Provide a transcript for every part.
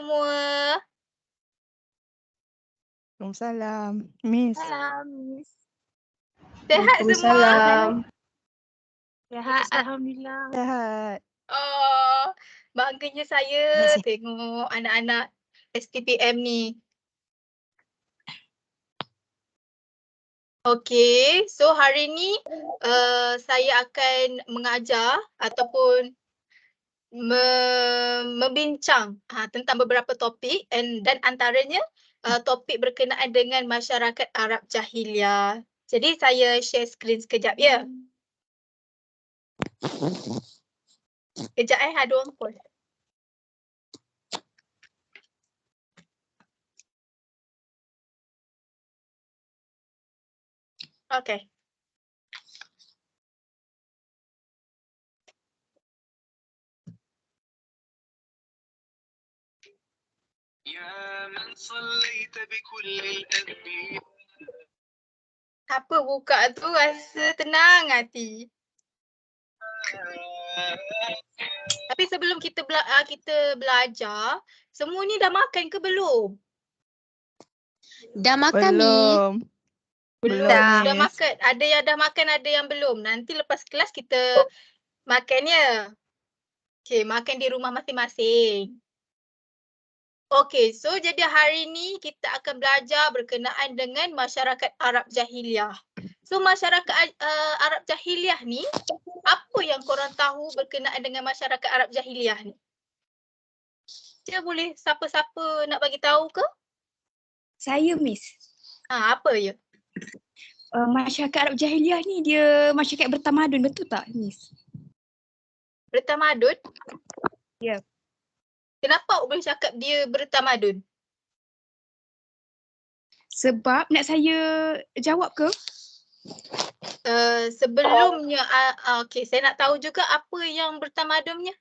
semua. Waalaikumsalam. Miss. Salam, Miss. Sehat semua? Waalaikumsalam. Sihat, Alhamdulillah. Sehat. Oh, bangganya saya Masih. tengok anak-anak STPM ni. Okey, so hari ni saya akan mengajar ataupun membincang tentang beberapa topik dan antaranya topik berkenaan dengan masyarakat Arab Jahiliah. Jadi saya share skrin sekejap ya. Kejap ada orang call. Okay. Apa buka tu rasa tenang hati. Tapi sebelum kita belajar, semua ni dah makan ke belum? Dah makan, Miss. Belum. Belum, Dah Miss. makan. Ada yang dah makan, ada yang belum. Nanti lepas kelas kita makan ya. Okay, makan di rumah masing-masing. Okay, so jadi hari ni kita akan belajar berkenaan dengan masyarakat Arab Jahiliah. So masyarakat Arab Jahiliah ni, apa yang korang tahu berkenaan dengan masyarakat Arab Jahiliah ni? Cik boleh siapa-siapa nak bagi tahu ke? Saya, Miss. Apa ya? Masyarakat Arab Jahiliah ni dia masyarakat bertamadun, betul tak, Miss? Bertamadun? Ya. Kenapa awak boleh cakap dia bertamadun? Sebab nak saya jawab ke? Sebelumnya, okay, saya nak tahu juga apa yang bertamadunnya.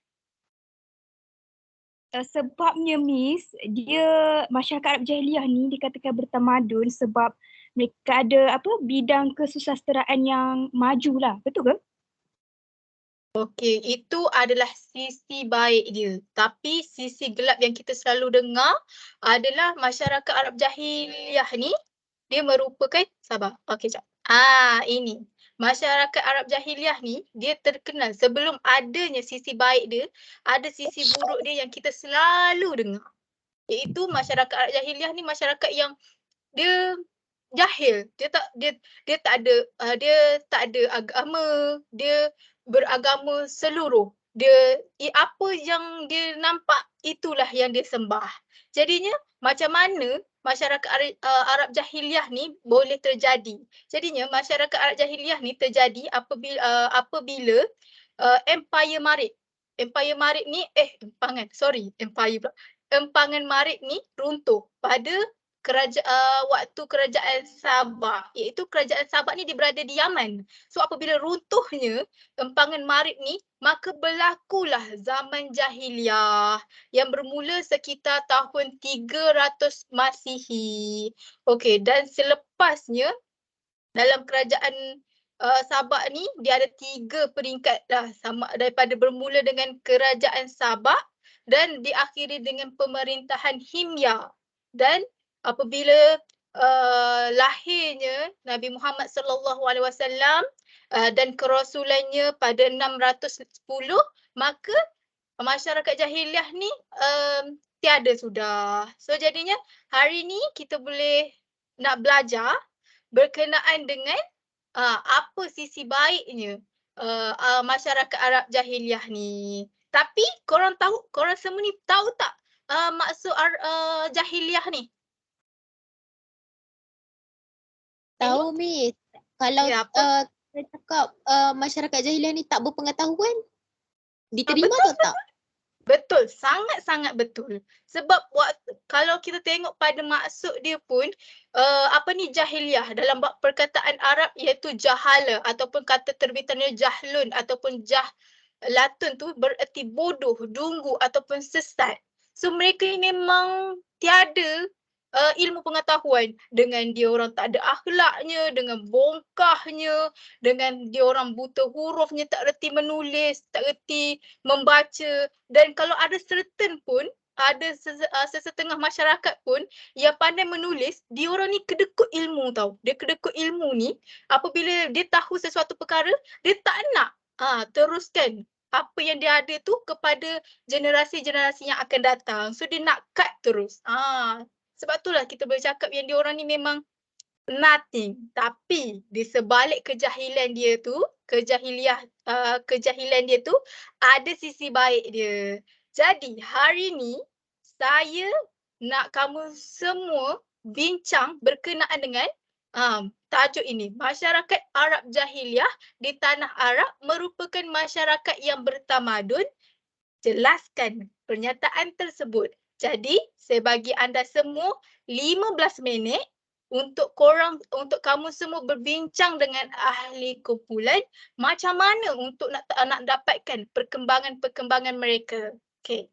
Sebabnya, Miss, dia masyarakat Arab Jahiliah ni dikatakan bertamadun sebab mereka ada bidang kesusasteraan yang maju lah. Betul ke? Okey, itu adalah sisi baik dia. Tapi sisi gelap yang kita selalu dengar adalah masyarakat Arab Jahiliah ni dia merupakan, sabar, okey jap. Ini. Masyarakat Arab Jahiliah ni dia terkenal sebelum adanya sisi baik dia, ada sisi buruk dia yang kita selalu dengar. Iaitu masyarakat Arab Jahiliah ni masyarakat yang dia jahil. Dia tak ada agama, dia beragama seluruh. Apa yang dia nampak itulah yang dia sembah. Jadinya macam mana masyarakat Arab Jahiliah ni boleh terjadi? Jadinya masyarakat Arab Jahiliah ni terjadi apabila Empire Marik. Empire Marik ni Empangan Marik ni runtuh pada waktu kerajaan Sabak, iaitu kerajaan Sabak ni dia berada di Yaman. So apabila runtuhnya Empangan Marik ni, maka berlakulah zaman Jahiliah yang bermula sekitar tahun 300 Masihi. Okey, dan selepasnya dalam kerajaan Sabak ni dia ada 3 peringkat lah, sama daripada bermula dengan kerajaan Sabak dan diakhiri dengan pemerintahan Himyar. Dan apabila lahirnya Nabi Muhammad sallallahu alaihi wasallam dan kerasulannya pada 610, maka masyarakat jahiliah ni tiada sudah. So jadinya hari ni kita boleh nak belajar berkenaan dengan apa sisi baiknya masyarakat Arab jahiliah ni. Tapi korang semua ni tahu tak maksud jahiliah ni? Tahu, Miss. Kalau Ya, apa? kita cakap masyarakat jahiliah ni tak berpengetahuan, diterima betul, atau tak? Betul, sangat-sangat betul. Sebab kalau kita tengok pada maksud dia pun, jahiliah dalam perkataan Arab iaitu jahala ataupun kata terbitannya jahlun ataupun jahlatun tu bererti bodoh, dunggu ataupun sesat. So mereka ni memang tiada ilmu pengetahuan, dengan dia orang tak ada akhlaknya, dengan bongkahnya, dengan dia orang buta hurufnya, tak reti menulis, tak reti membaca, dan kalau ada certain pun ada sesetengah masyarakat pun yang pandai menulis, dia orang ni kedekut ilmu tau. Dia kedekut ilmu ni, apabila dia tahu sesuatu perkara, dia tak nak teruskan apa yang dia ada tu kepada generasi-generasi yang akan datang. So dia nak cut terus. Sebab itulah kita boleh cakap yang dia orang ni memang nothing. Tapi di sebalik kejahilan dia tu, kejahilan dia tu ada sisi baik dia. Jadi hari ni saya nak kamu semua bincang berkenaan dengan tajuk ini. Masyarakat Arab Jahiliah di Tanah Arab merupakan masyarakat yang bertamadun. Jelaskan pernyataan tersebut. Jadi saya bagi anda semua 15 minit untuk kamu semua berbincang dengan ahli kumpulan macam mana untuk nak dapatkan perkembangan mereka. Okay.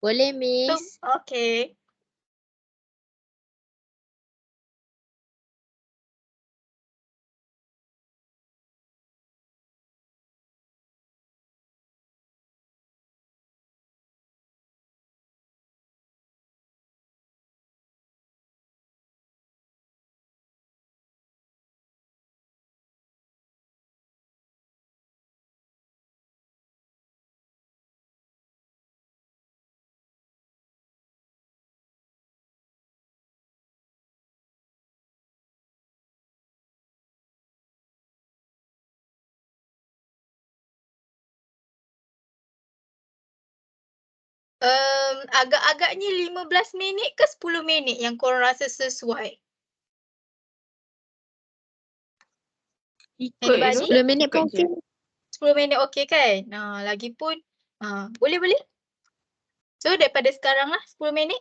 Boleh, Miss. Okay. Agak-agaknya 15 minit ke 10 minit yang korang rasa sesuai? Ikut Anybody? je. 10 minit Ikut pun je. okey. 10 minit okey kan? Lagipun boleh. So daripada sekarang lah 10 minit.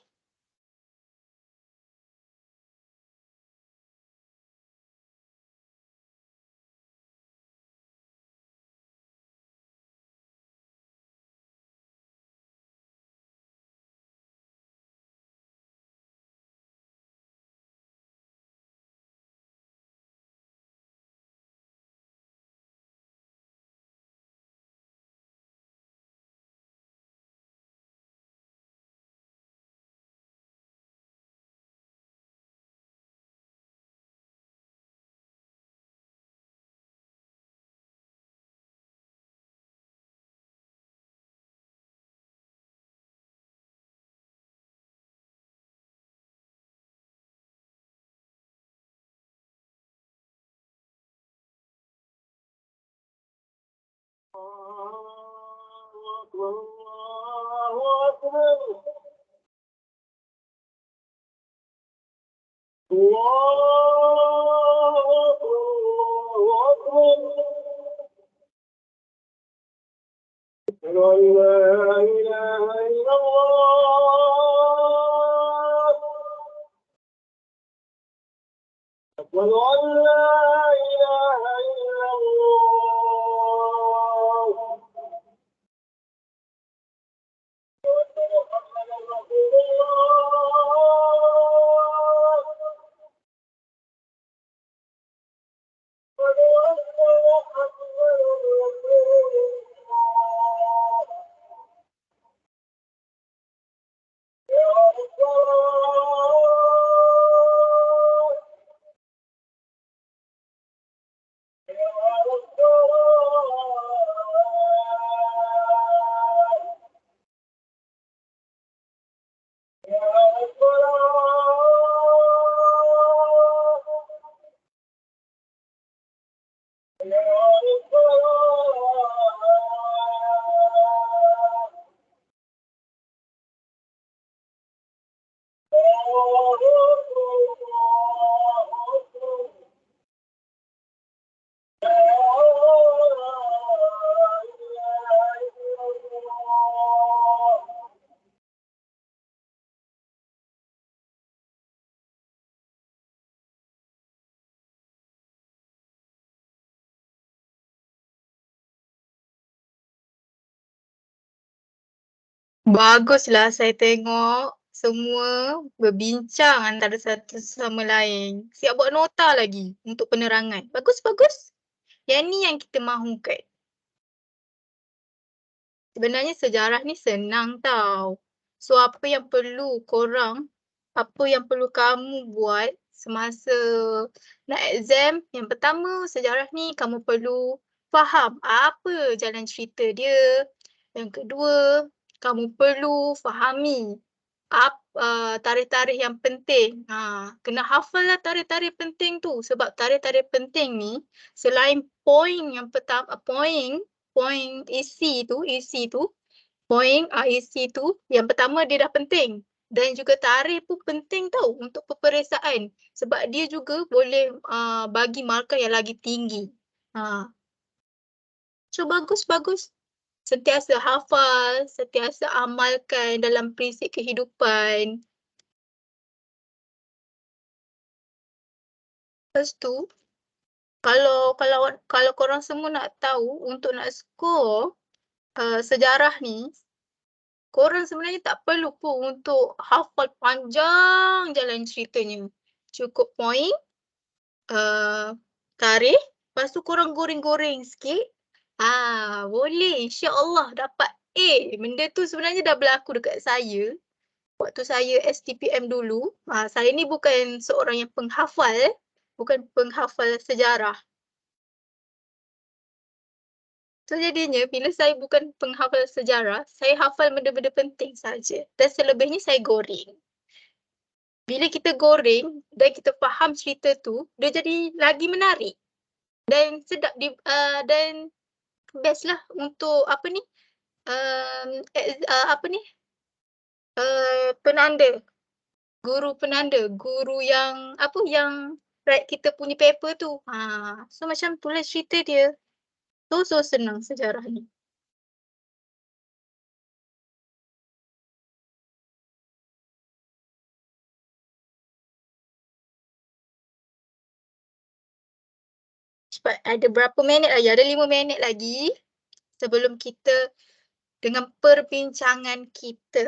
Baguslah saya tengok semua berbincang antara satu sama lain. Siap buat nota lagi untuk penerangan. Bagus. Yang ni yang kita mahukan. Sebenarnya sejarah ni senang tau. So apa yang perlu kamu buat semasa nak exam, yang pertama sejarah ni kamu perlu faham apa jalan cerita dia. Yang kedua, kamu perlu fahami tarikh-tarikh yang penting. Kena hafal lah tarikh-tarikh penting tu sebab tarikh-tarikh penting ni selain poin yang pertama, poin isi tu, isi tu yang pertama dia dah penting. Dan juga tarikh pun penting tau untuk peperiksaan sebab dia juga boleh bagi markah yang lagi tinggi. So bagus. Sentiasa hafal, sentiasa amalkan dalam prinsip kehidupan. Lepas tu, kalau korang semua nak tahu untuk nak skor sejarah ni, korang sebenarnya tak perlu pun untuk hafal panjang jalan ceritanya. Cukup poin, tarikh, lepas tu korang goreng-goreng sikit. Boleh, insya-Allah dapat A. Benda tu sebenarnya dah berlaku dekat saya. Waktu saya STPM dulu, saya ni bukan seorang yang penghafal, bukan penghafal sejarah. So jadinya bila saya bukan penghafal sejarah, saya hafal benda-benda penting saja dan selebihnya saya goreng. Bila kita goreng dan kita faham cerita tu, dia jadi lagi menarik dan sedap dan best lah untuk penanda. Guru yang write kita punya paper tu. So macam tulis cerita dia. So senang sejarah ni. Cepat, ada berapa minit lagi? Ada 5 minit lagi sebelum kita dengan perbincangan kita.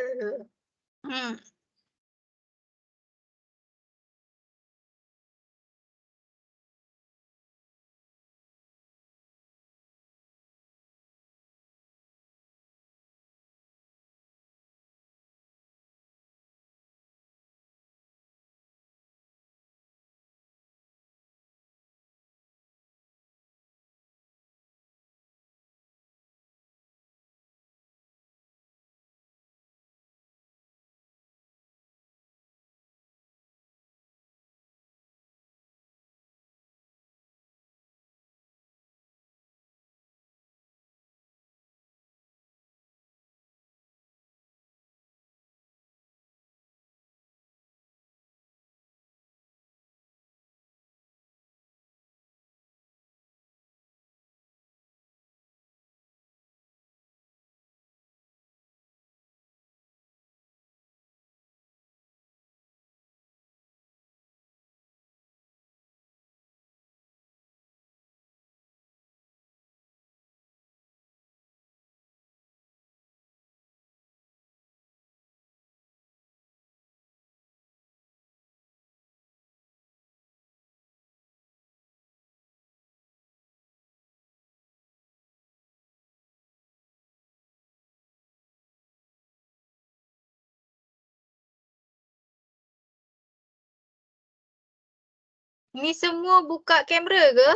Ni semua buka kamera ke?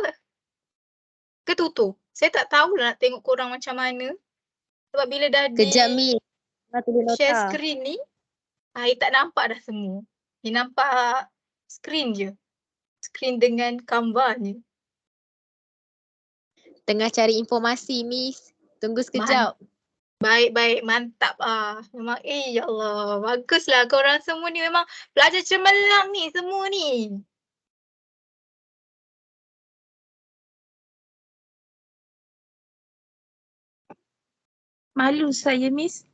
Ke tutup? Saya tak tahulah nak tengok korang macam mana. Sebab bila dah Kejap Mi. Tulis share nota. screen ni, tak nampak dah semua. Dia nampak screen je. Screen dengan gambarnya. Tengah cari informasi Miss. Tunggu sekejap. Baik, mantap. Memang ya Allah. Baguslah korang semua ni memang pelajar cemerlang ni semua ni. Malu saya, Miss.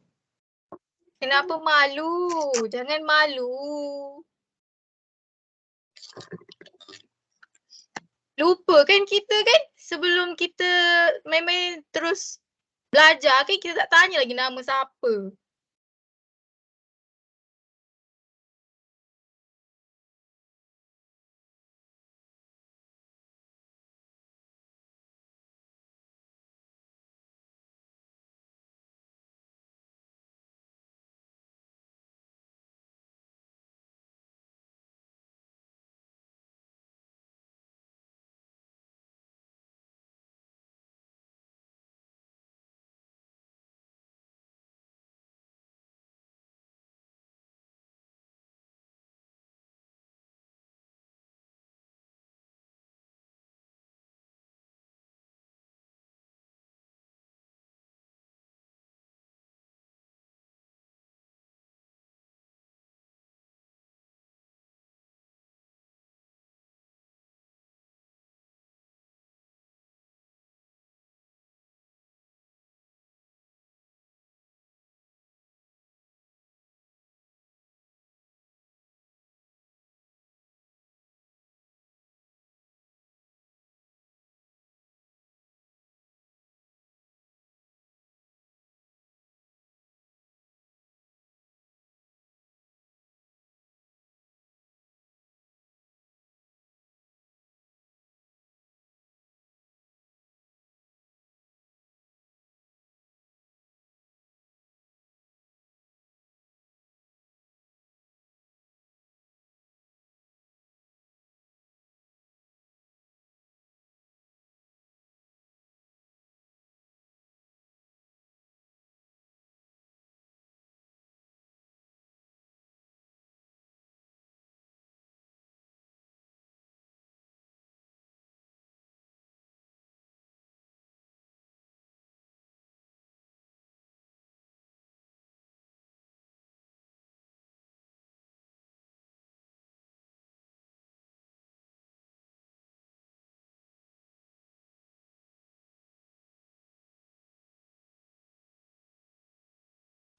Kenapa malu? Jangan malu. Lupa kan kita kan sebelum kita main-main terus belajar kan kita tak tanya lagi nama siapa.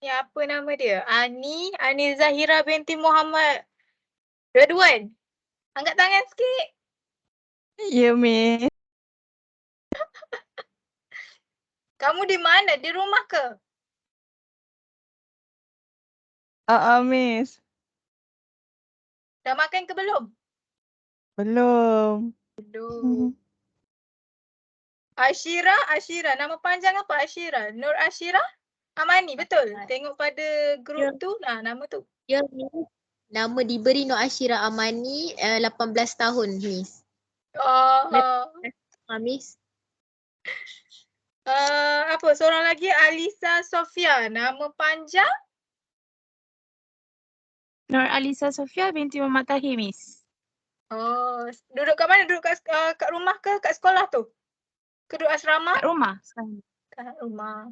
Ni apa nama dia? Ani Zahira binti Muhammad Redwan. Angkat tangan sikit. Ya, Miss. Kamu di mana? Di rumah ke? Miss. Dah makan ke belum? Belum. Belum. Ashira. Nama panjang apa Ashira? Nur Ashira? Amani, betul. Tengok pada grup Ya. tu. Nama tu. Ya, Miss. Nama diberi Nur Ashira Amani 18 tahun, Miss. Miss. Apa? Seorang lagi Alisa Sofia. Nama panjang? Nur Alisa Sofia binti Muhammad Tahir, Miss. Duduk kat mana? Duduk kat rumah ke? Kat sekolah tu? Ke duduk asrama? Kat rumah sekarang. Kat rumah.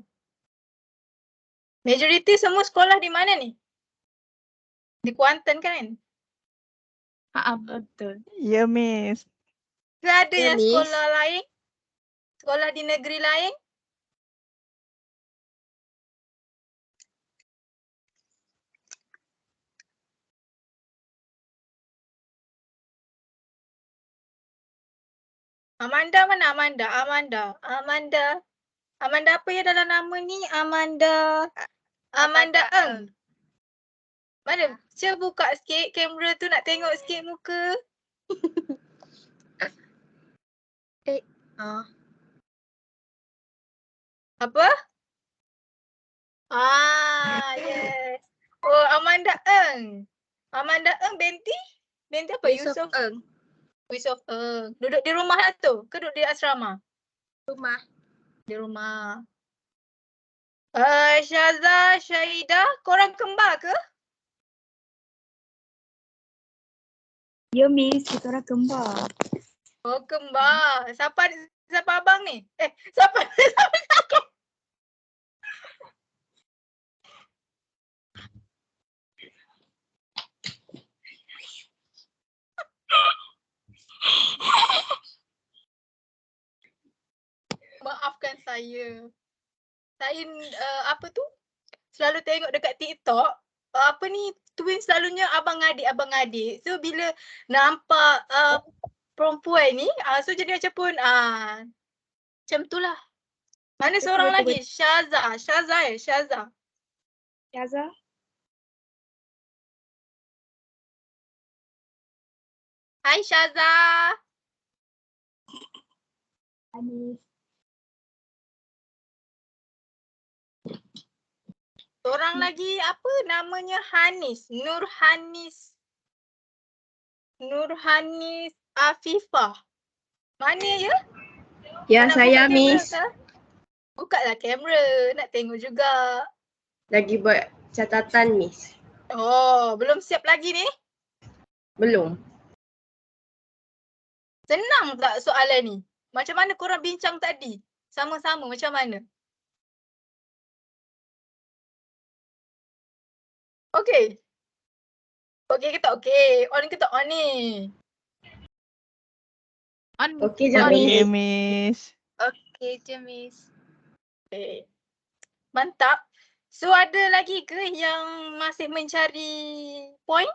Majoriti semua sekolah di mana ni? Di Kuantan kan? Betul. Ya, Miss. Ke ada Ya, yang Miss. sekolah lain? Sekolah di negeri lain? Amanda mana Amanda? Amanda apa ya dalam nama ni? Amanda Eng. Mana? Cuba buka sikit kamera tu nak tengok sikit muka. Apa? Yes. Oh, Amanda Eng. Amanda Eng binti? Binti apa? Yusof Eng. Yusof Eng. Duduk di rumah lah tu? Ke duduk di asrama? Rumah. Di rumah. Syaza, Syahidah, korang kembar ke? Ya, Miss. Kita orang kembar. Oh, kembar. Siapa abang ni? Siapa? Maafkan saya. Saya apa tu? Selalu tengok dekat TikTok. Apa ni? Twin selalunya abang-adik. So bila nampak perempuan ni, so jadi macam pun macam tu lah. Mana seorang lagi? Syaza. Syaza. Syaza. Hai Syaza. Anis. Seorang lagi apa namanya Hanis. Nur Hanis Afifah. Mana ya? Ya, Nak saya buka kamera Miss. ke? Bukalah kamera. Nak tengok juga. Lagi buat catatan Miss. Oh, belum siap lagi ni? Belum. Senang tak soalan ni? Macam mana korang bincang tadi? Sama-sama macam mana? Okey. Okey ke tak okey? On ke tak on ni? On. Okey je Okey, Miss. Miss. Okey je, Miss. Okay. Mantap. So ada lagi ke yang masih mencari point?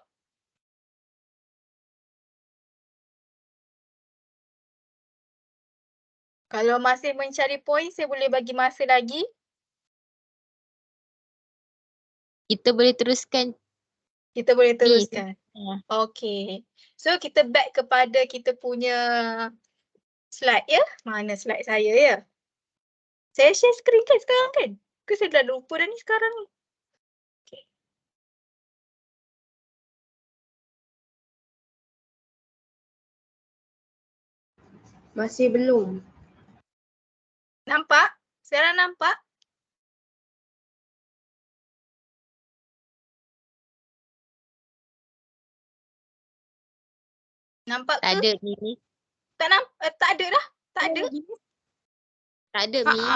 Kalau masih mencari point, saya boleh bagi masa lagi. Kita boleh teruskan. Kita boleh Miss. teruskan. Okay. So kita back kepada kita punya slide ya. Mana slide saya ya? Saya share screen kan sekarang kan? Ke saya dah lupa dah ni sekarang ni? Okay. Masih belum. Nampak? Sekarang nampak? Nampak Tak ke? ada, Miss. Tak ada dah? Tak ada? Tak ada, Miss.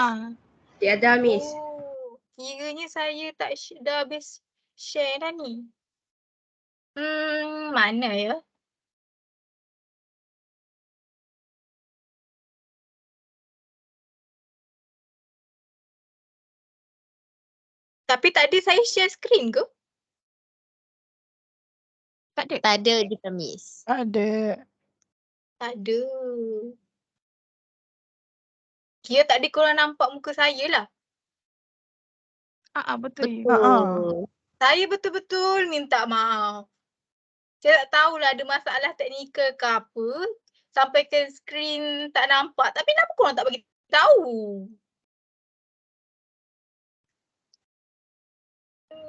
Tiada Miss. Oh, kiranya saya tak dah habis share dah ni. Mana ya? Tapi tadi saya share screen ke? Tak ada. Tak ada kita Miss. Ada. Tak ada. Kira tadi korang nampak muka saya lah. Betul. Saya betul-betul minta maaf. Saya tak tahulah ada masalah teknikal ke apa. Sampaikan skrin tak nampak. Tapi kenapa korang tak bagi tahu?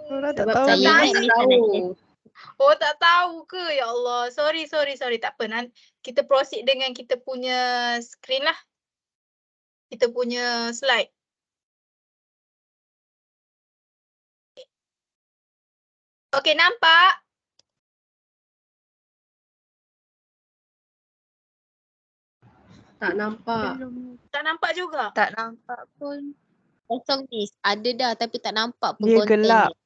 Korang tak Sebab tahu saya Miss. tak Miss tahu. Oh tak tahu ke? Ya Allah. Sorry. Tak apa. Kita proceed dengan kita punya skrin lah. Kita punya slide. Okey, nampak? Tak nampak. Tak nampak juga? Tak nampak pun. Kosong Miss. Ada dah tapi tak nampak pun Dia konten gelap. dia.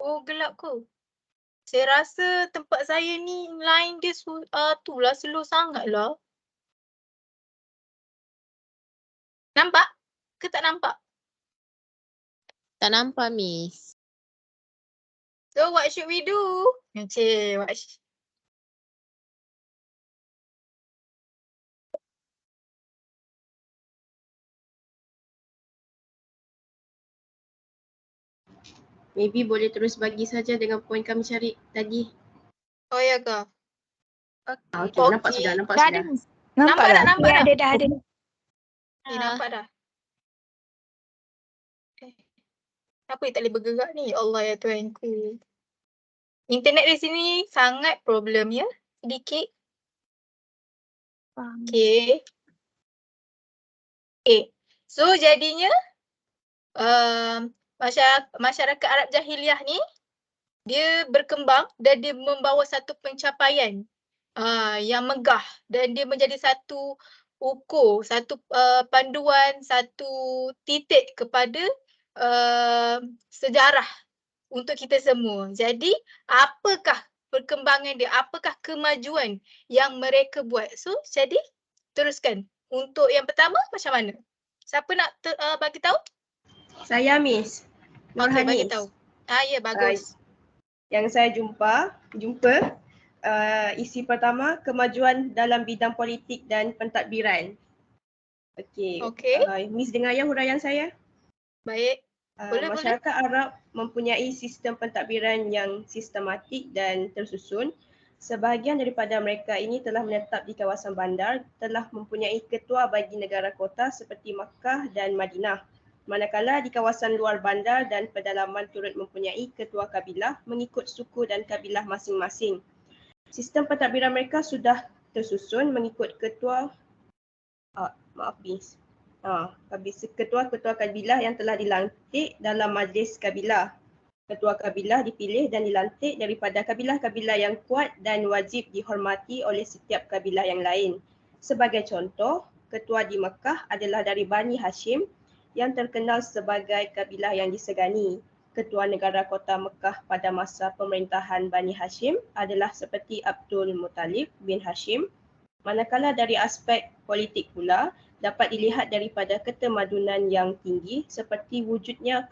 Oh gelap ke? Saya rasa tempat saya ni line dia tu lah slow sangat lah. Nampak? Ke tak nampak? Tak nampak Miss. So what should we do? Maybe boleh terus bagi saja dengan poin kami cari tadi. Oh ya ke? Okey, nampak sudah, nampak Dah ada sudah. Miss. Nampak dah? Nampak dah? Dah ada. Nampak dah? Apa yang tak boleh bergerak ni? Ya Allah ya Tuhanku. Internet di sini sangat problem ya. Sedikit. Faham. Okay. So jadinya masyarakat Arab Jahiliah ni dia berkembang dan dia membawa satu pencapaian yang megah dan dia menjadi satu ukur, satu panduan, satu titik kepada sejarah untuk kita semua. Jadi apakah perkembangan dia, apakah kemajuan yang mereka buat? So jadi teruskan. Untuk yang pertama macam mana? Siapa nak bagi tahu? Saya Miss Okey, bagi Nurhanis. tahu. Ya bagus. Yang saya jumpa isi pertama, kemajuan dalam bidang politik dan pentadbiran. Okey. Okey. Miss dengar ya huraian saya? Baik. Boleh. Masyarakat Arab mempunyai sistem pentadbiran yang sistematik dan tersusun. Sebahagian daripada mereka ini telah menetap di kawasan bandar, telah mempunyai ketua bagi negara kota seperti Makkah dan Madinah. Manakala di kawasan luar bandar dan pedalaman turut mempunyai ketua kabilah mengikut suku dan kabilah masing-masing. Sistem pentadbiran mereka sudah tersusun mengikut ketua ketua-ketua kabilah yang telah dilantik dalam majlis kabilah. Ketua kabilah dipilih dan dilantik daripada kabilah-kabilah yang kuat dan wajib dihormati oleh setiap kabilah yang lain. Sebagai contoh, ketua di Makkah adalah dari Bani Hashim yang terkenal sebagai kabilah yang disegani. Ketua negara kota Makkah pada masa pemerintahan Bani Hashim adalah seperti Abdul Muttalib bin Hashim. Manakala dari aspek politik pula, dapat dilihat daripada ketemadunan yang tinggi seperti wujudnya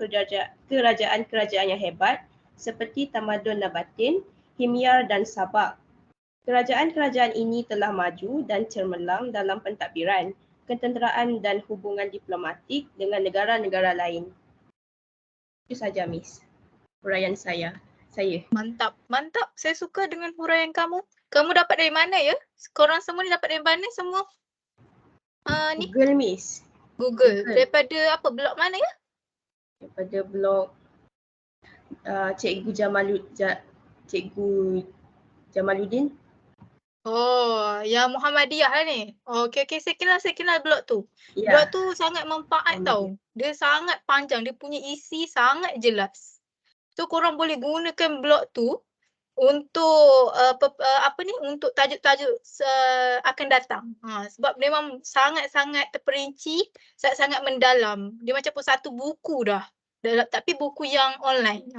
kerajaan-kerajaan yang hebat seperti tamadun Nabatin, Himyar dan Sabak. Kerajaan-kerajaan ini telah maju dan cemerlang dalam pentadbiran, ketenteraan dan hubungan diplomatik dengan negara-negara lain. Itu saja Miss, huraian saya. Mantap. Saya suka dengan huraian kamu. Kamu dapat dari mana ya? Korang semua ni dapat dari mana semua? Ni Google Miss. Google. Google. Daripada apa? Blog mana ya? Daripada blog Cikgu Jamaluddin. Oh, yang Muhammadiyah lah ni. Okey. Saya kenal blog tu. Ya. Blog tu sangat manfaat tau. Dia sangat panjang. Dia punya isi sangat jelas. So korang boleh gunakan blog tu untuk untuk tajuk-tajuk akan datang. Sebab memang sangat-sangat terperinci, sangat-sangat mendalam. Dia macam pun satu buku dah. Tapi buku yang online.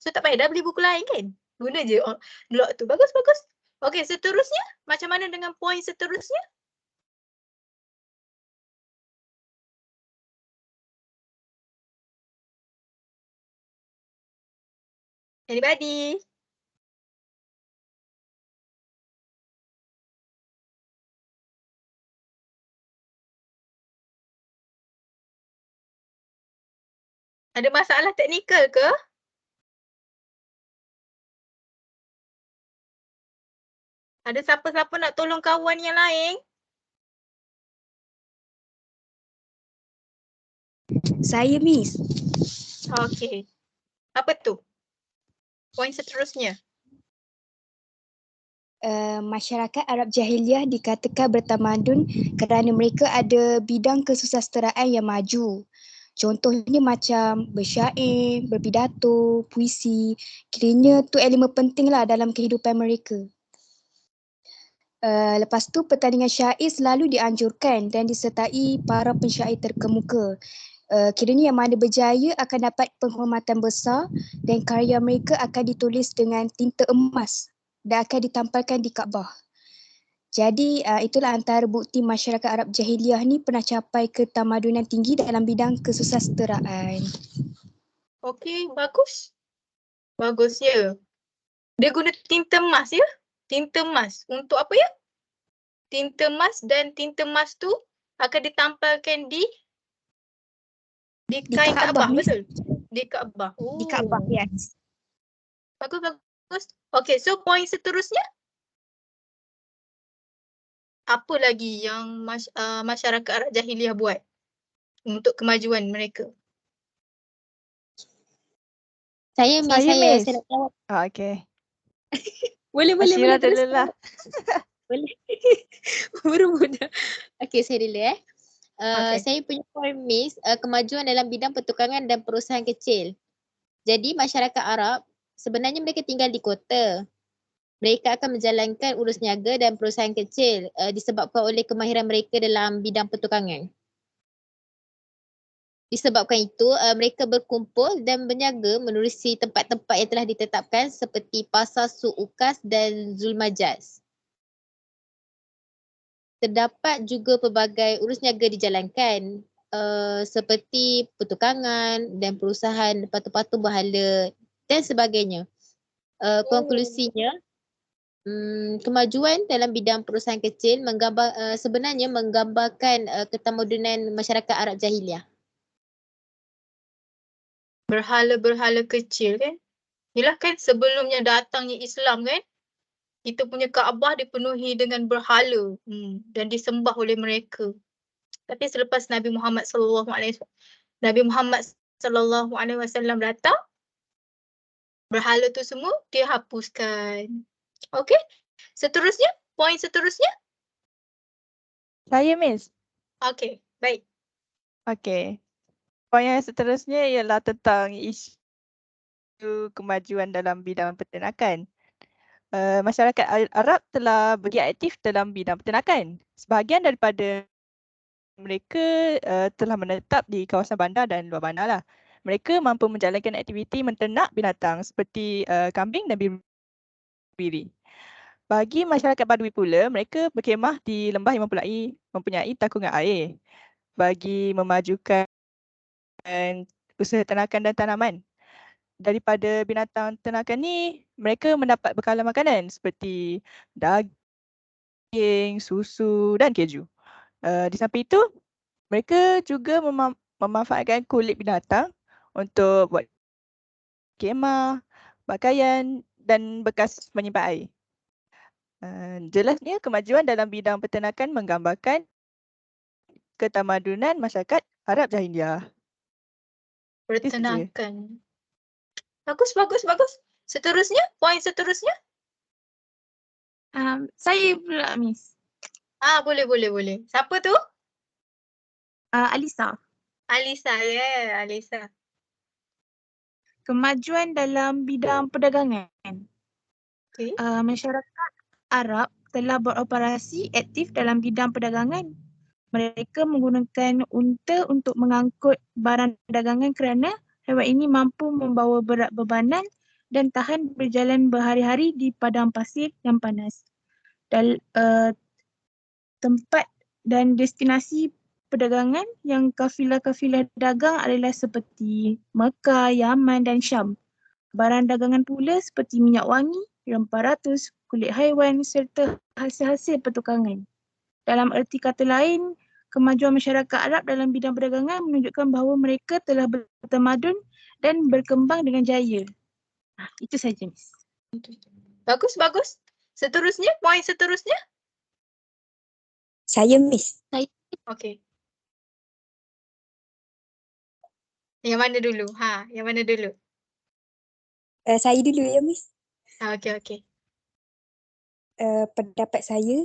So tak payah dah beli buku lain kan? Guna je blog tu. Bagus. Okey, seterusnya macam mana dengan poin seterusnya? Anybody? Ada masalah teknikal ke? Ada siapa-siapa nak tolong kawan yang lain? Saya Miss. Okey. Apa tu? Poin seterusnya. Masyarakat Arab Jahiliah dikatakan bertamadun kerana mereka ada bidang kesusasteraan yang maju. Contohnya macam bersyair, berpidato, puisi. Kiranya tu elemen penting lah dalam kehidupan mereka. Lepas tu pertandingan syair selalu dianjurkan dan disertai para pensyair terkemuka. Kiranya yang mana berjaya akan dapat penghormatan besar dan karya mereka akan ditulis dengan tinta emas dan akan ditampalkan di Kaabah. Jadi itulah antara bukti masyarakat Arab Jahiliah ni pernah capai ketamadunan tinggi dalam bidang kesusasteraan. Okey, bagus. Bagus ya. Dia guna tinta emas ya? Tinta emas. Untuk apa ya? Tinta emas dan tinta emas tu akan ditampalkan di kain Kaabah, Miss. betul? Di Kaabah. Di Kaabah, yes. Bagus, bagus. Okey, so poin seterusnya. Apa lagi yang masyarakat Arab Jahiliah buat untuk kemajuan mereka? Saya Miss, Saya, saya Miss. nak jawab. Okey. Boleh Ashira dulu teruskan. lah. Boleh. Baru muda. Okey, saya dulu Okey. Saya punya point Miss, kemajuan dalam bidang pertukangan dan perusahaan kecil. Jadi masyarakat Arab sebenarnya mereka tinggal di kota. Mereka akan menjalankan urus niaga dan perusahaan kecil disebabkan oleh kemahiran mereka dalam bidang pertukangan. Disebabkan itu, mereka berkumpul dan berniaga menerusi tempat-tempat yang telah ditetapkan seperti Pasar Suq Ukas dan Zulmajaz. Terdapat juga pelbagai urus niaga dijalankan seperti pertukangan dan perusahaan patu-patu berhala dan sebagainya. Konklusinya, kemajuan dalam bidang perusahaan kecil sebenarnya menggambarkan ketamadunan masyarakat Arab Jahiliah. Berhala-berhala kecil kan? Yelah kan sebelumnya datangnya Islam kan? Kita punya Kaabah dipenuhi dengan berhala dan disembah oleh mereka. Tapi selepas Nabi Muhammad SAW datang, berhala tu semua dihapuskan. Okey? Seterusnya, poin seterusnya. Saya, Miss. Okey, baik. Okey. Poin yang seterusnya ialah tentang isu kemajuan dalam bidang peternakan. Masyarakat Arab telah bergiat aktif dalam bidang peternakan. Sebahagian daripada mereka telah menetap di kawasan bandar dan luar bandar lah. Mereka mampu menjalankan aktiviti menternak binatang seperti kambing dan biri. Bagi masyarakat Badui pula, mereka berkhemah di lembah yang mempunyai takungan air bagi memajukan usaha ternakan dan tanaman. Daripada binatang ternakan ni, mereka mendapat bekalan makanan seperti daging, susu dan keju. Di samping itu, mereka juga memanfaatkan kulit binatang untuk buat kemah, pakaian dan bekas menyimpan air. Jelasnya kemajuan dalam bidang peternakan menggambarkan ketamadunan masyarakat Arab Jahiliah. Pertenakan. Bagus, bagus, bagus. Seterusnya, poin seterusnya. Saya pula Miss. Boleh. Siapa tu? Alisa. Alisa, ya, Alisa. Kemajuan dalam bidang perdagangan. Okay. Masyarakat Arab telah beroperasi aktif dalam bidang perdagangan. Mereka menggunakan unta untuk mengangkut barang dagangan kerana haiwan ini mampu membawa berat bebanan dan tahan berjalan berhari-hari di padang pasir yang panas. Tempat dan destinasi perdagangan yang kafilah-kafilah dagang adalah seperti Mekah, Yaman dan Syam. Barang dagangan pula seperti minyak wangi, rempah ratus, kulit haiwan serta hasil-hasil pertukangan. Dalam erti kata lain, kemajuan masyarakat Arab dalam bidang perdagangan menunjukkan bahawa mereka telah bertamadun dan berkembang dengan jaya. Itu saja, Miss. Bagus, bagus. Seterusnya, poin seterusnya. Saya Miss. Okey. Yang mana dulu? Yang mana dulu? Saya dulu ya Miss. Okey. Pendapat saya,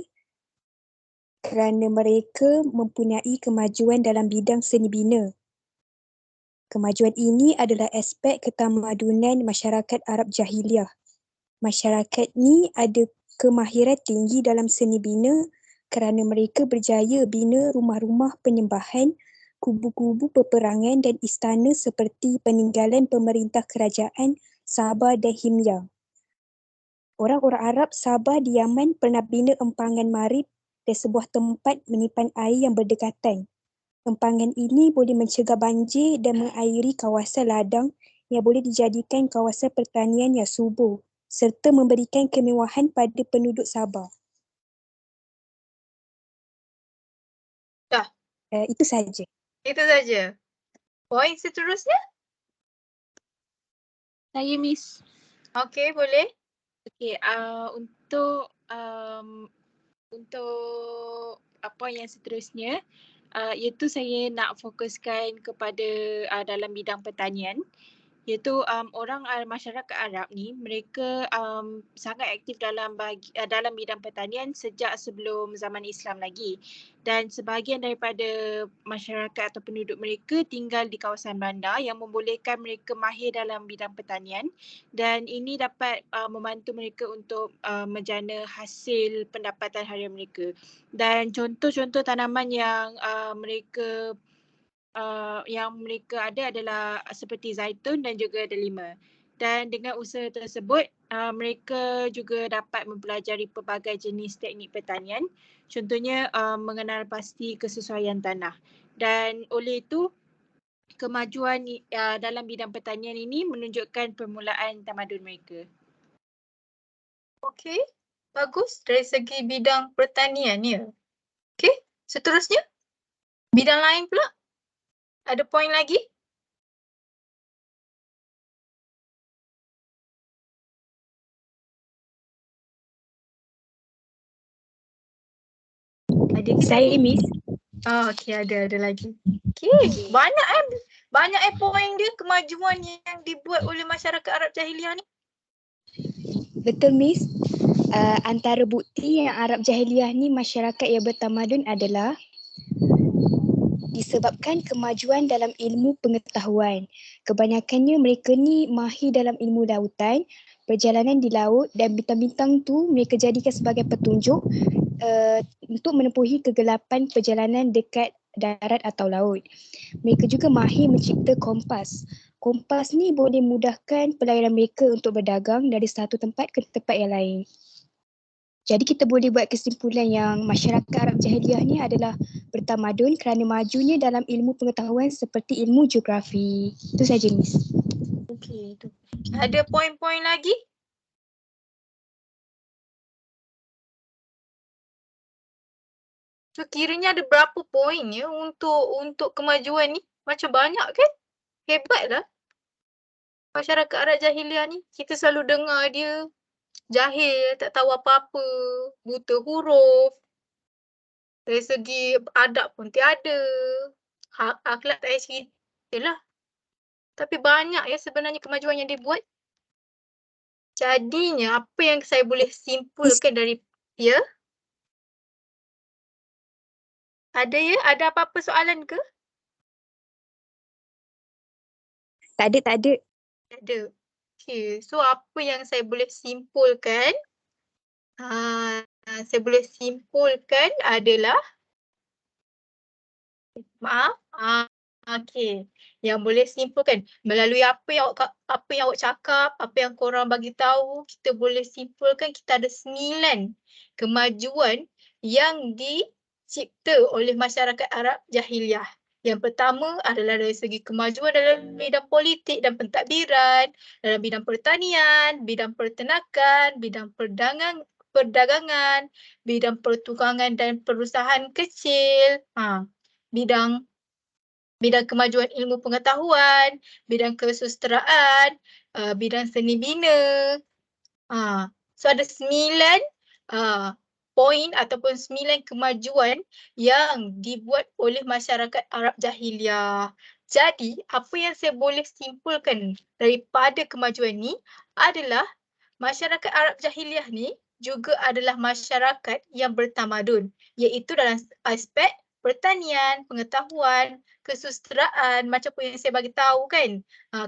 kerana mereka mempunyai kemajuan dalam bidang seni bina. Kemajuan ini adalah aspek ketamadunan masyarakat Arab Jahiliah. Masyarakat ni ada kemahiran tinggi dalam seni bina kerana mereka berjaya bina rumah-rumah penyembahan, kubu-kubu peperangan dan istana seperti peninggalan pemerintah kerajaan Sabah dan Himyar. Orang-orang Arab Sabah di Yaman pernah bina empangan Marib dan sebuah tempat menyimpan air yang berdekatan. Empangan ini boleh mencegah banjir dan mengairi kawasan ladang yang boleh dijadikan kawasan pertanian yang subur serta memberikan kemewahan pada penduduk Sabah. Dah. Itu saja. Itu saja. Poin seterusnya? Saya Miss. Okey, boleh. Okey, untuk apa yang seterusnya, iaitu saya nak fokuskan kepada dalam bidang pertanian, iaitu masyarakat Arab ni mereka sangat aktif dalam bidang pertanian sejak sebelum zaman Islam lagi, dan sebahagian daripada masyarakat atau penduduk mereka tinggal di kawasan bandar yang membolehkan mereka mahir dalam bidang pertanian, dan ini dapat membantu mereka untuk menjana hasil pendapatan harian mereka. Dan contoh-contoh tanaman yang mereka ada adalah seperti zaitun dan juga delima. Dan dengan usaha tersebut, mereka juga dapat mempelajari pelbagai jenis teknik pertanian, contohnya mengenal pasti kesesuaian tanah. Dan oleh itu, kemajuan dalam bidang pertanian ini menunjukkan permulaan tamadun mereka. Okey, bagus dari segi bidang pertanian ya. Okey, seterusnya. Bidang lain pula. Ada poin lagi? Ada ke Saya lagi? Miss. Okey, ada lagi. Okey, banyak poin dia kemajuan yang dibuat oleh masyarakat Arab Jahiliah ni. Betul Miss. Antara bukti yang Arab Jahiliah ni masyarakat yang bertamadun adalah disebabkan kemajuan dalam ilmu pengetahuan. Kebanyakannya mereka ni mahir dalam ilmu lautan, perjalanan di laut, dan bintang-bintang tu mereka jadikan sebagai petunjuk untuk menempuhi kegelapan perjalanan dekat darat atau laut. Mereka juga mahir mencipta kompas. Kompas ni boleh mudahkan pelayaran mereka untuk berdagang dari satu tempat ke tempat yang lain. Jadi kita boleh buat kesimpulan yang masyarakat Arab Jahiliah ni adalah bertamadun kerana majunya dalam ilmu pengetahuan seperti ilmu geografi. Itu saja Miss. Okey, itu. Ada poin-poin lagi? So kiranya ada berapa poin ya untuk kemajuan ni? Macam banyak kan? Hebatlah. Masyarakat Arab Jahiliah ni, kita selalu dengar dia jahil, tak tahu apa-apa, buta huruf. Dari segi adab pun tiada. Akhlak tak payah cerita lah. Tapi banyak ya sebenarnya kemajuan yang dibuat. Jadinya apa yang saya boleh simpulkan dari ya? Ada ya? Ada apa-apa soalan ke? Tak ada. Tak ada. Okay. So apa yang saya boleh simpulkan? Saya boleh simpulkan adalah maaf. Okey. Yang boleh simpulkan melalui apa yang awak cakap, apa yang korang bagi tahu, kita boleh simpulkan kita ada 9 kemajuan yang dicipta oleh masyarakat Arab Jahiliah. Yang pertama adalah dari segi kemajuan dalam bidang politik dan pentadbiran, dalam bidang pertanian, bidang peternakan, bidang perdagangan, bidang pertukangan dan perusahaan kecil, bidang kemajuan ilmu pengetahuan, bidang kesusasteraan, bidang seni bina. So ada 9 poin ataupun 9 kemajuan yang dibuat oleh masyarakat Arab Jahiliah. Jadi apa yang saya boleh simpulkan daripada kemajuan ni adalah masyarakat Arab Jahiliah ni juga adalah masyarakat yang bertamadun, iaitu dalam aspek pertanian, pengetahuan, kesusasteraan, macam apa yang saya bagi tahu kan,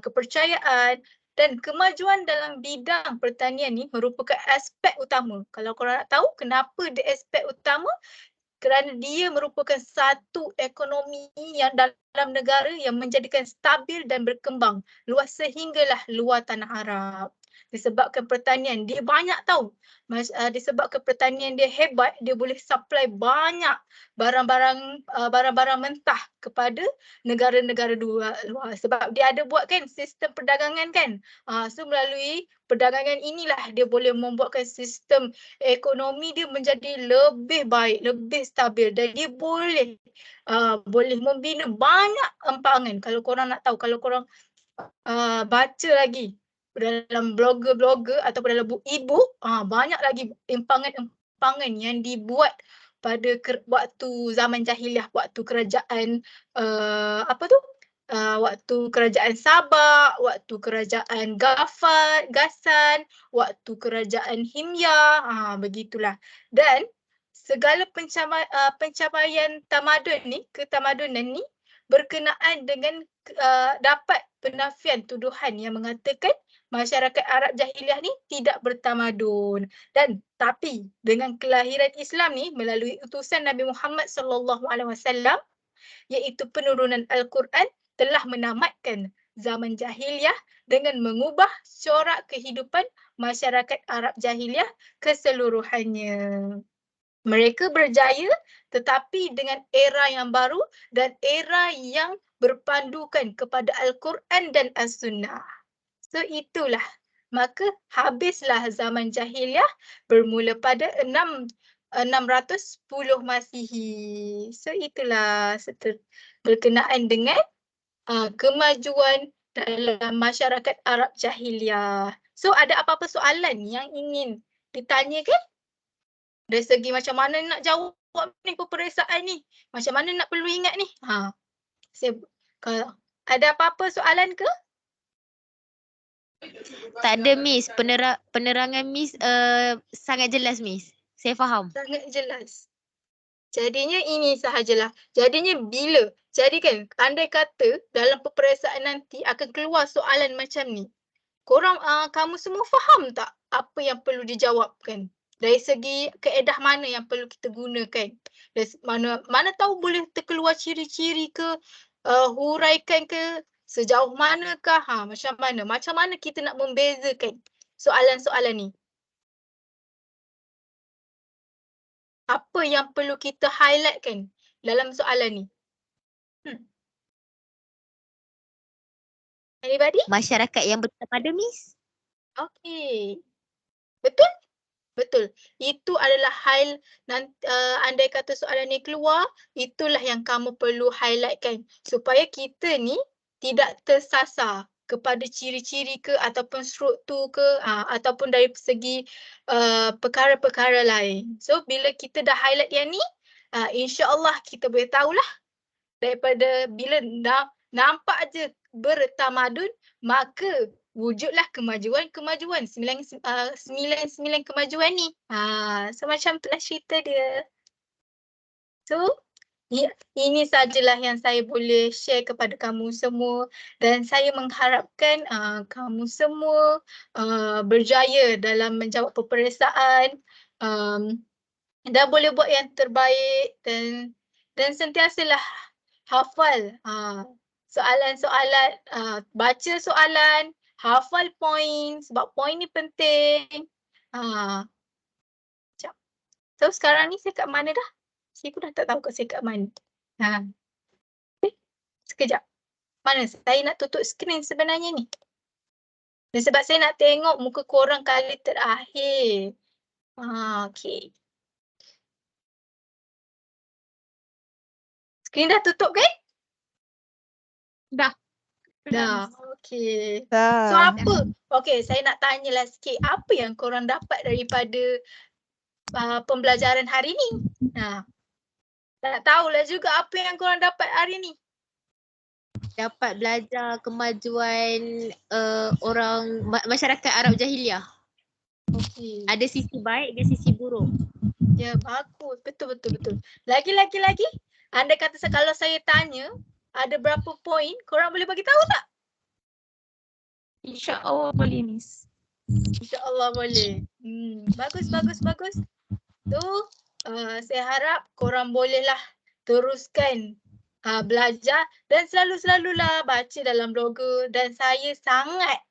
kepercayaan dan kemajuan dalam bidang pertanian ni merupakan aspek utama. Kalau korang nak tahu kenapa dia aspek utama, kerana dia merupakan satu ekonomi yang dalam negara yang menjadikan stabil dan berkembang luas sehinggalah luar tanah Arab. Disebabkan pertanian dia banyak tahu. Disebabkan pertanian dia hebat, dia boleh supply banyak barang-barang mentah kepada negara-negara luar. Sebab dia ada buat kan sistem perdagangan kan. So melalui perdagangan inilah dia boleh membuatkan sistem ekonomi dia menjadi lebih baik, lebih stabil dan dia boleh membina banyak empangan. Kalau korang nak tahu, kalau korang baca lagi dalam blogger-blogger ataupun dalam e-book, banyak lagi empangan-empangan yang dibuat pada waktu zaman jahiliah, waktu kerajaan waktu kerajaan Sabak, waktu kerajaan Ghassan, waktu kerajaan Himyar, begitulah. Dan segala pencapaian ketamadunan ni berkenaan dengan dapat penafian tuduhan yang mengatakan masyarakat Arab Jahiliah ni tidak bertamadun. Dan tapi dengan kelahiran Islam ni melalui utusan Nabi Muhammad SAW, iaitu penurunan Al-Quran, telah menamatkan zaman jahiliah dengan mengubah corak kehidupan masyarakat Arab Jahiliah keseluruhannya. Mereka berjaya tetapi dengan era yang baru dan era yang berpandukan kepada Al-Quran dan As-Sunnah. So itulah. Maka habislah zaman jahiliah bermula pada 610 Masihi. So itulah berkenaan dengan kemajuan dalam masyarakat Arab Jahiliah. So ada apa-apa soalan yang ingin ditanyakan? Dari segi macam mana nak jawab ni peperiksaan ni? Macam mana nak perlu ingat ni? Kalau ada apa-apa soalan ke? Tak ada Miss, penerangan Miss sangat jelas Miss. Saya faham. Sangat jelas. Jadinya ini sahajalah. Jadinya bila? Jadi kan andai kata dalam peperiksaan nanti akan keluar soalan macam ni. Korang kamu semua faham tak apa yang perlu dijawabkan? Dari segi kaedah mana yang perlu kita gunakan? Dari mana tahu boleh terkeluar ciri-ciri ke, huraikan ke, sejauh manakah, macam mana kita nak membezakan soalan-soalan ni? Apa yang perlu kita highlightkan dalam soalan ni? Anybody? Masyarakat yang bertamadun Miss. Okay. Betul? Betul. Itu adalah hal andai kata soalan ni keluar, itulah yang kamu perlu highlightkan supaya kita ni tidak tersasar kepada ciri-ciri ke ataupun struktur ke ataupun dari segi perkara-perkara lain. So bila kita dah highlight yang ni, insya-Allah kita boleh tahulah daripada bila nampak je bertamadun, maka wujudlah kemajuan-kemajuan, 9 kemajuan ni. So macam itulah cerita dia. So ini sajalah yang saya boleh share kepada kamu semua dan saya mengharapkan kamu semua berjaya dalam menjawab peperiksaan dan boleh buat yang terbaik dan sentiasalah hafal soalan-soalan, baca soalan, hafal poin sebab poin ni penting. So sekarang ni saya kat mana dah? Saya pun dah tak tahu kat saya kat mana. Sekejap. Mana? Saya nak tutup skrin sebenarnya ni. Dan sebab saya nak tengok muka korang kali terakhir. Okay. Skrin dah tutup kan? Dah. Dah. Okay. So Dah. apa? Okay, saya nak tanyalah sikit. Apa yang korang dapat daripada pembelajaran hari ni? Tak tahulah juga apa yang korang dapat hari ni. Dapat belajar kemajuan masyarakat Arab Jahiliah. Okay. Ada sisi baik dan sisi buruk. Ya, bagus. Betul. Lagi. Andai kata kalau saya tanya, ada berapa poin, korang boleh bagi tahu tak? InsyaAllah boleh, Miss. InsyaAllah boleh. Bagus. Tu, saya harap korang bolehlah teruskan belajar dan selalulah baca dalam blogger, dan saya sangat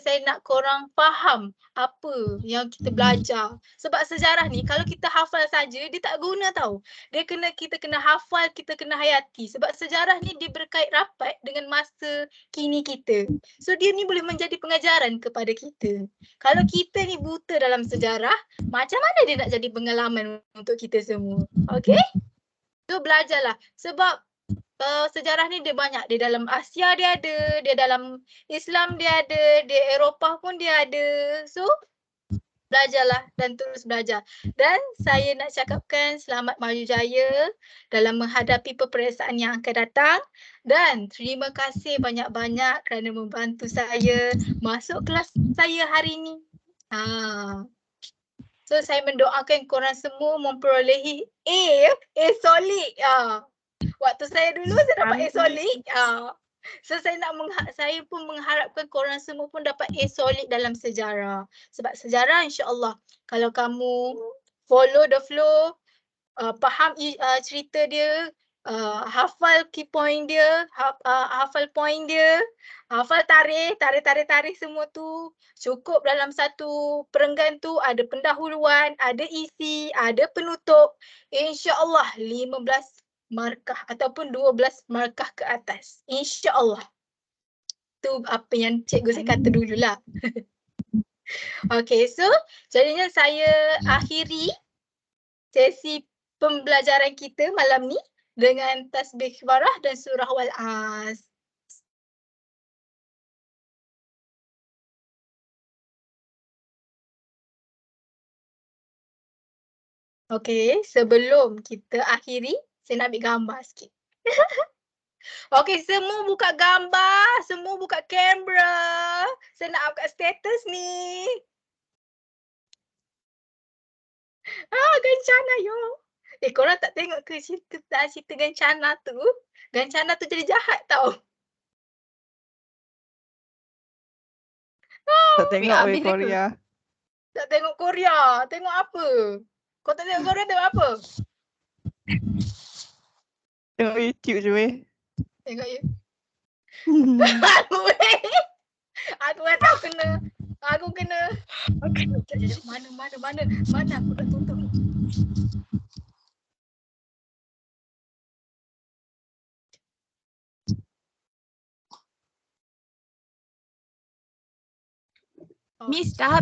saya nak korang faham apa yang kita belajar. Sebab sejarah ni kalau kita hafal saja dia tak guna tau. Kita kena hafal, kita kena hayati. Sebab sejarah ni dia berkait rapat dengan masa kini kita. So dia ni boleh menjadi pengajaran kepada kita. Kalau kita ni buta dalam sejarah, macam mana dia nak jadi pengalaman untuk kita semua? Okay? So belajarlah. Sebab sejarah ni dia banyak. Dia dalam Asia dia ada, dia dalam Islam dia ada, di Eropah pun dia ada. So belajarlah dan terus belajar. Dan saya nak cakapkan selamat maju jaya dalam menghadapi peperiksaan yang akan datang. Dan terima kasih banyak-banyak kerana membantu saya masuk kelas saya hari ni. So saya mendoakan korang semua memperolehi A solid. Waktu saya dulu saya dapat A solid. So saya pun mengharapkan korang semua pun dapat A solid dalam sejarah. Sebab sejarah insya-Allah kalau kamu follow the flow, faham cerita dia, hafal key point dia, hafal point dia, hafal tarikh semua tu, cukup dalam satu perenggan tu ada pendahuluan, ada isi, ada penutup. Insya-Allah 15 markah ataupun 12 markah ke atas. InsyaAllah. Tu apa yang cikgu saya kata dululah. Okay, so jadinya saya akhiri sesi pembelajaran kita malam ni dengan tasbih kibarah dan surah Wal-As. Okay, sebelum kita akhiri, saya nak ambil gambar sikit. Okay, semua buka gambar, semua buka kamera. Saya nak upload status ni. Gancana yo. Korang tak tengok ke cerita Gancana tu? Gancana tu jadi jahat tau. Tak tengok weh Korea. Tak tengok Korea. Tengok apa? Kau tak tengok Korea, tengok apa? Tengok YouTube je weh. Tengok you. Aku tahu kena. Aku kena. Okay. Mana aku dah tutup. Miss, dah